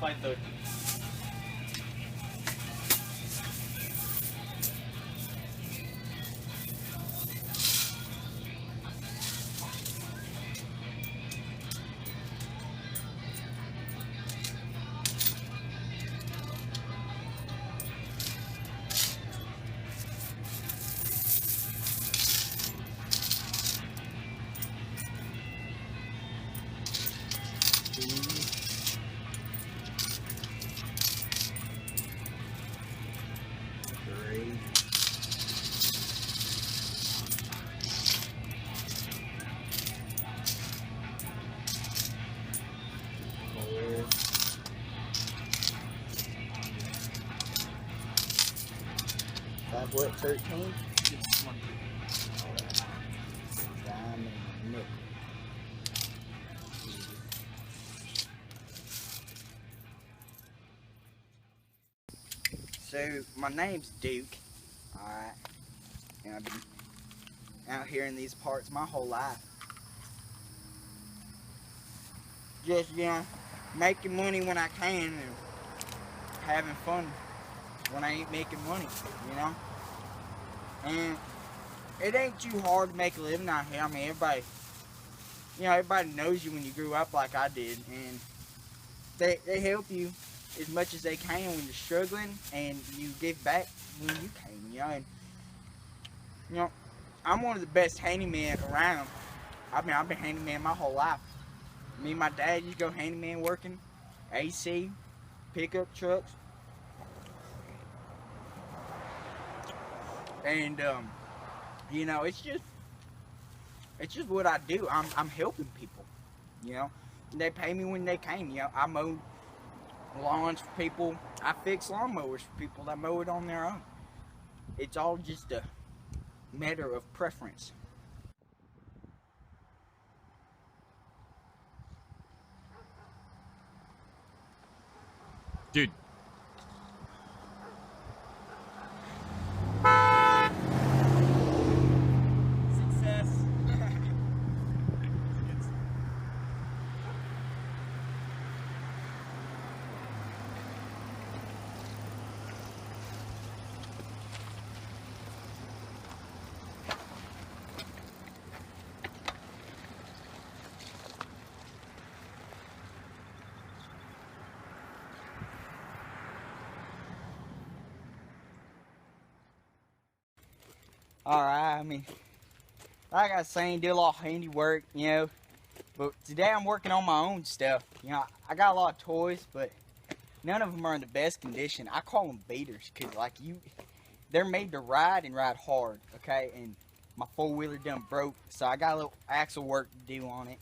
5:30. What, 13? It's 1. Diamond nickel. So, my name's Duke, alright, and I've been out here in these parts my whole life. Just, making money when I can and having fun when I ain't making money, And it ain't too hard to make a living out here. I mean, everybody knows you when you grew up like I did, and they help you as much as they can when you're struggling, and you give back when you can, and I'm one of the best handymen around. I've been handyman my whole life. Me and my dad used to go handyman working, AC, pickup trucks, and it's just what I do. I'm helping people, They pay me when they can, I mow lawns for people. I fix lawnmowers for people that mow it on their own. It's all just a matter of preference. Dude. Success. Alright, I mean, like I was saying, do a lot of handiwork, but today I'm working on my own stuff. I got a lot of toys, but none of them are in the best condition. I call them beaters, because they're made to ride and ride hard, okay? And my four-wheeler done broke, so I got a little axle work to do on it,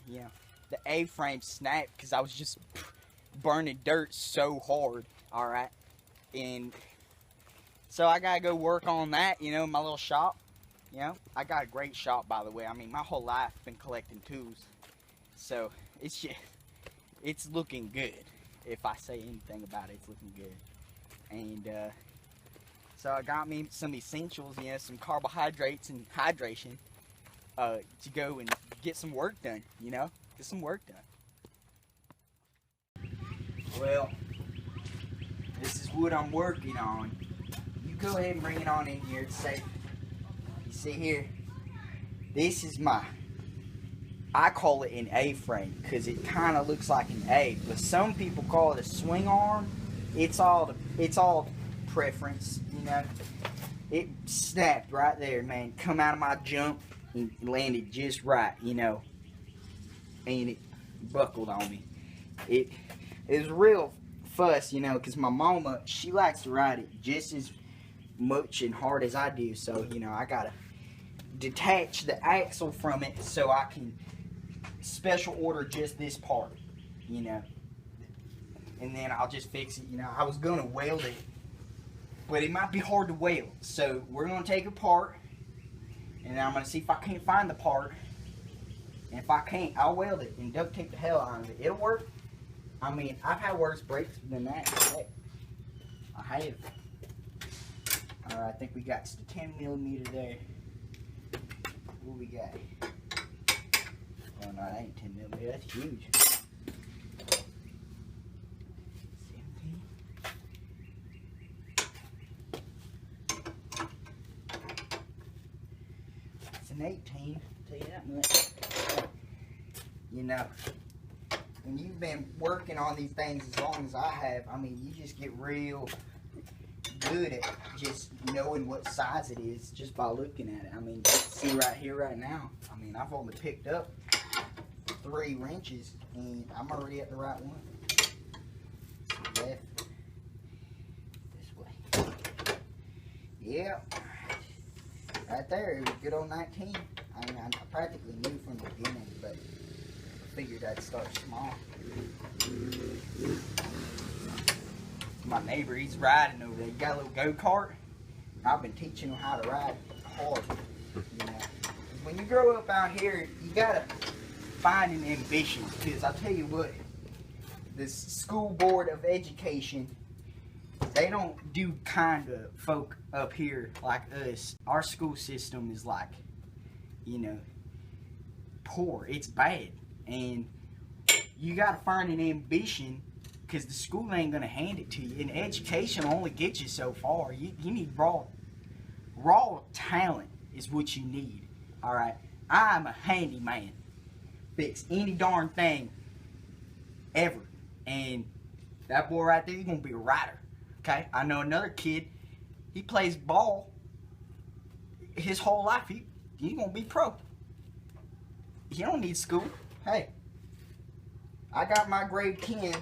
The A-frame snapped because I was just burning dirt so hard, alright? And so I gotta go work on that, in my little shop. I got a great shop, by the way. I mean, my whole life I've been collecting tools. So, it's looking good. If I say anything about it, it's looking good. And, so I got me some essentials, some carbohydrates and hydration, to go and get some work done, Get some work done. Well, this is what I'm working on. You go ahead and bring it on in here. It's safe. You see here, this is I call it an A-frame because it kind of looks like an A, but some people call it a swing arm. It's all preference, It snapped right there, man. Come out of my jump and landed just right, and it buckled on me. It was real fuss, because my mama, she likes to ride it just as much and hard as I do, so I gotta detach the axle from it so I can special order just this part, and then I'll just fix it. I was gonna weld it, but it might be hard to weld, so we're gonna take it apart, and then I'm gonna see if I can't find the part, and if I can't, I'll weld it and duct tape the hell out of it. It'll work. I mean, I've had worse breaks than that. Heck, I have. Alright, I think we got just a 10mm there. What we got? Oh no, that ain't 10mm, that's huge. an 18, tell you that much. You know, when you've been working on these things as long as I have, I mean, you just get real good at just knowing what size it is just by looking at it. I mean, see right here, right now, I mean, I've only picked up 3 wrenches, and I'm already at the right one. Left. This way. Yeah. Right there, it was good on 19. I mean, I practically knew from the beginning, but I figured I'd start small. My neighbor, he's riding over there. He got a little go-kart. I've been teaching him how to ride hard. You know, when you grow up out here, you gotta find an ambition. Because I tell you what, this school board of education, they don't do kind of folk up here like us. Our school system is like, you know, poor. It's bad. And you got to find an ambition because the school ain't going to hand it to you. And education only gets you so far. You need raw talent is what you need. All right. I'm a handyman. Fix any darn thing ever. And that boy right there, he's going to be a writer. Okay, I know another kid, he plays ball his whole life. He's going to be pro. He don't need school. Hey, I got my grade 10,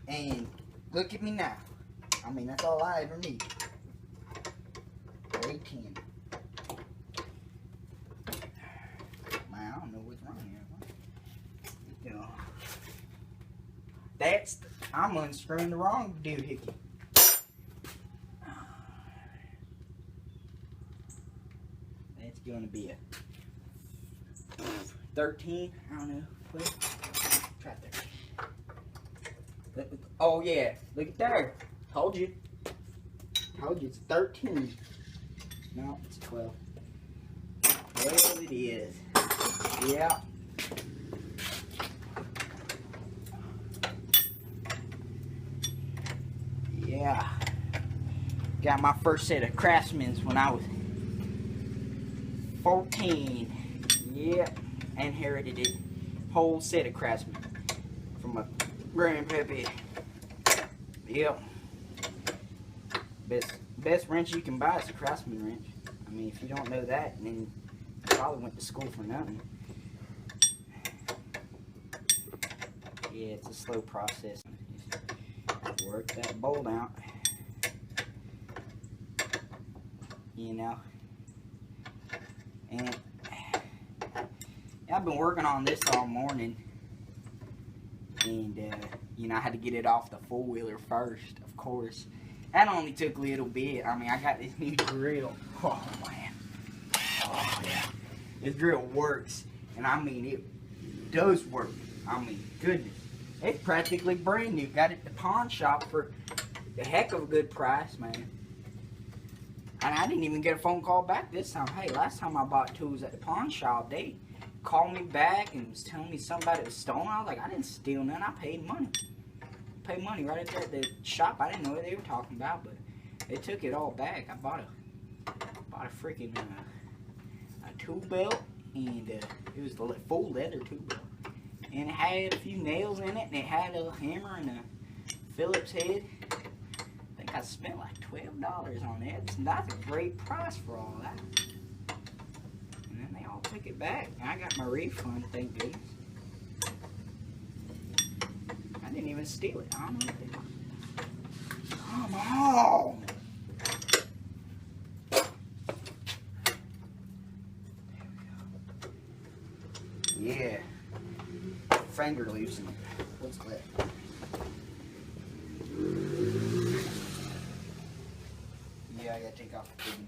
and look at me now. I mean, that's all I ever need. Grade 10. Man, I don't know what's wrong here. You know, I'm unscrewing the wrong doohickey. That's going to be a 13. I don't know. Try 13. Oh yeah, look at there. Told you. Told you it's 13. No, it's 12. 12 it is. Yeah. Yeah, got my first set of Craftsmans when I was 14. Yeah, inherited it. Whole set of Craftsman from my grandpappy. Yep. Best wrench you can buy is a Craftsman wrench. I mean, if you don't know that, then you probably went to school for nothing. Yeah, it's a slow process. Work that bolt out, you know, and I've been working on this all morning, and you know, I had to get it off the four-wheeler first, of course. That only took a little bit. I mean, I got this new drill. Oh man, oh yeah, this drill works, and I mean, it does work. I mean, goodness. It's practically brand new. Got it at the pawn shop for a heck of a good price, man. And I didn't even get a phone call back this time. Hey, last time I bought tools at the pawn shop, they called me back and was telling me somebody was stolen. I was like, I didn't steal none. I paid money. Paid money right there at the shop. I didn't know what they were talking about, but they took it all back. I bought a freaking a tool belt, and it was the full leather tool belt. And it had a few nails in it, and it had a hammer and a Phillips head. I think I spent like $12 on it. That's a great price for all that. And then they all took it back, and I got my refund, thank goodness. I didn't even steal it. I don't know what they did. Come on! Yeah. Finger loosening. What's that? Yeah, I gotta take off the fitting.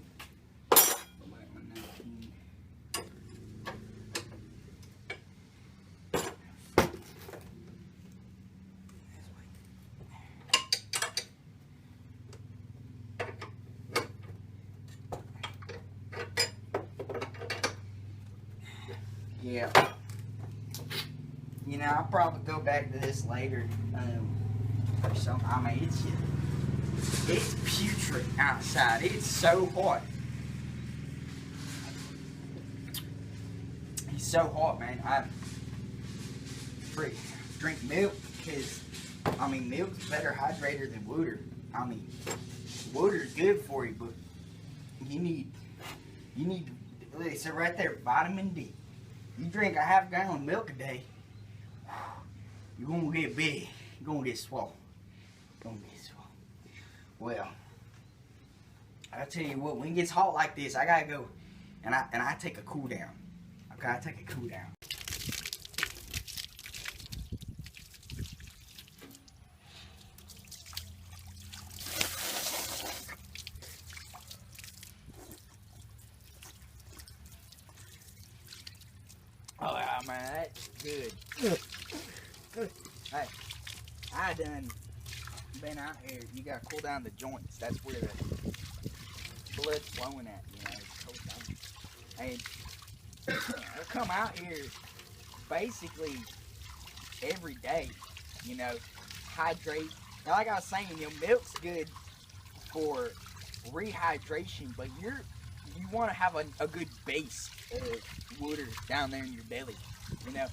Yeah. You know, I'll probably go back to this later. Or something. I mean, it's putrid outside. It's so hot. He's so hot, man. I drink milk because, I mean, milk's a better hydrator than water. I mean, water's good for you, but you need, so right there, vitamin D. You drink a half gallon of milk a day, you're gonna get big. You're gonna get swole. Well, I tell you what, when it gets hot like this, I gotta go and I take a cool down. Okay, I take a cool down. Oh yeah, man, that's good. Hey, I done been out here. You gotta cool down the joints. That's where the blood's flowing at. You know, it's cold down. And I come out here basically every day. You know, hydrate. Now, like I was saying, you know, milk's good for rehydration, but you want to have a good base of water down there in your belly, you know.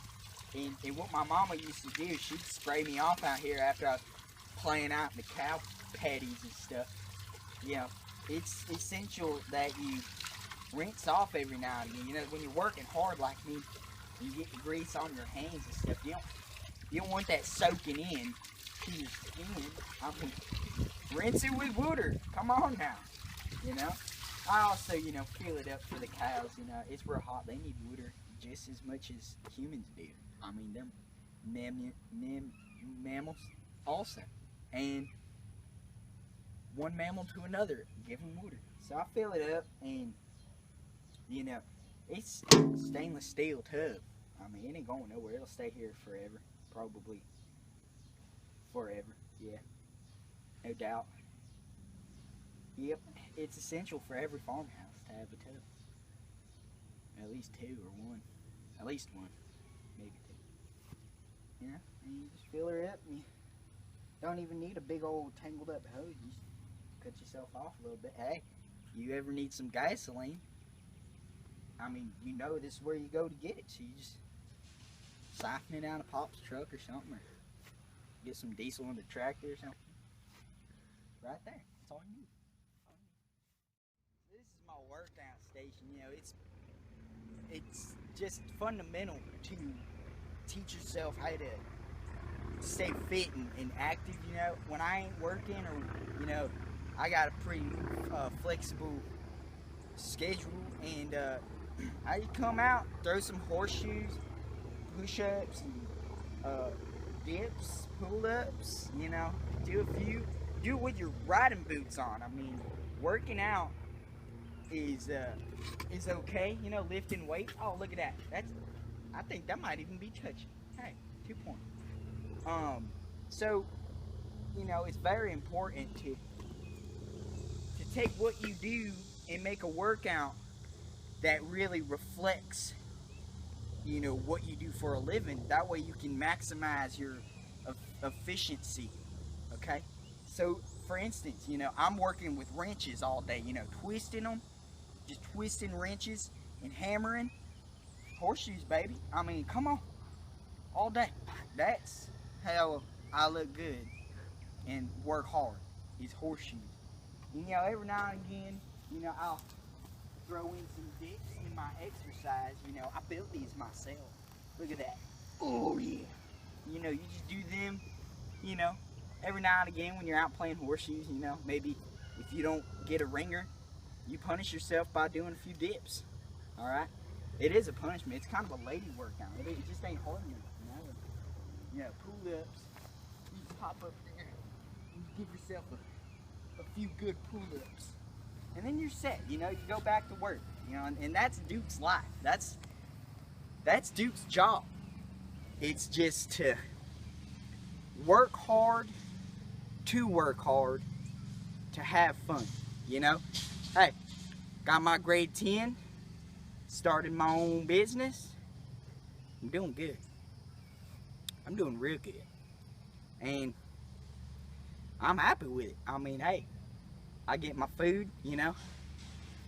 And what my mama used to do, she'd spray me off out here after I was playing out in the cow patties and stuff. You know, it's essential that you rinse off every now and then. You know, when you're working hard like me, you get the grease on your hands and stuff. You don't want that soaking in to your skin. I mean, rinse it with water. Come on now, you know. I also, you know, fill it up for the cows. You know, it's real hot. They need water just as much as humans do. I mean, they're mammals also. And one mammal to another, give them water. So I fill it up, and, you know, it's stainless steel tub. I mean, it ain't going nowhere. It'll stay here forever. Probably forever. Yeah. No doubt. Yep. It's essential for every farmhouse to have a tub. At least two or one. At least one. Maybe two. Yeah. And you just fill her up, and you don't even need a big old tangled up hose. You just cut yourself off a little bit. Hey, you ever need some gasoline? I mean, you know this is where you go to get it. So you just siphon it out of Pop's truck or something, or get some diesel on the tractor or something. Right there. That's all you need. This is my workout station. You know, it's just fundamental to teach yourself how to stay fit and active. You know, when I ain't working, or, you know, I got a pretty flexible schedule, and I come out, throw some horseshoes, push-ups, and dips, pull-ups. You know, do it with your riding boots on. I mean, working out is okay. You know, lifting weights. Oh, look at that. I think that might even be touching. Hey, 2 points. So, you know, it's very important to take what you do and make a workout that really reflects, you know, what you do for a living. That way you can maximize your efficiency. Okay? So, for instance, you know, I'm working with wrenches all day, you know, twisting them, just twisting wrenches and hammering. Horseshoes, baby. I mean, come on. All day. That's how I look good and work hard, is horseshoes. And, you know, every now and again, you know, I'll throw in some dips in my exercise. You know, I built these myself. Look at that. Oh, yeah. You know, you just do them, you know, every now and again when you're out playing horseshoes. You know, maybe if you don't get a ringer, you punish yourself by doing a few dips. All right? It is a punishment. It's kind of a lady workout. It just ain't hard enough, you know. Pull-ups. You pop up there and give yourself a few good pull-ups. And then you're set, you know. You go back to work, you know. And that's Duke's life. That's Duke's job. It's just to work hard, to have fun, you know. Hey, got my grade 10. Started my own business. I'm doing good. I'm doing real good. And I'm happy with it. I mean, hey, I get my food, you know,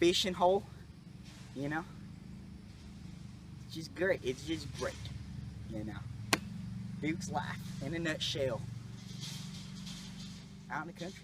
fishing hole, you know. just great. It's just great, you know. Duke's life in a nutshell. Out in the country.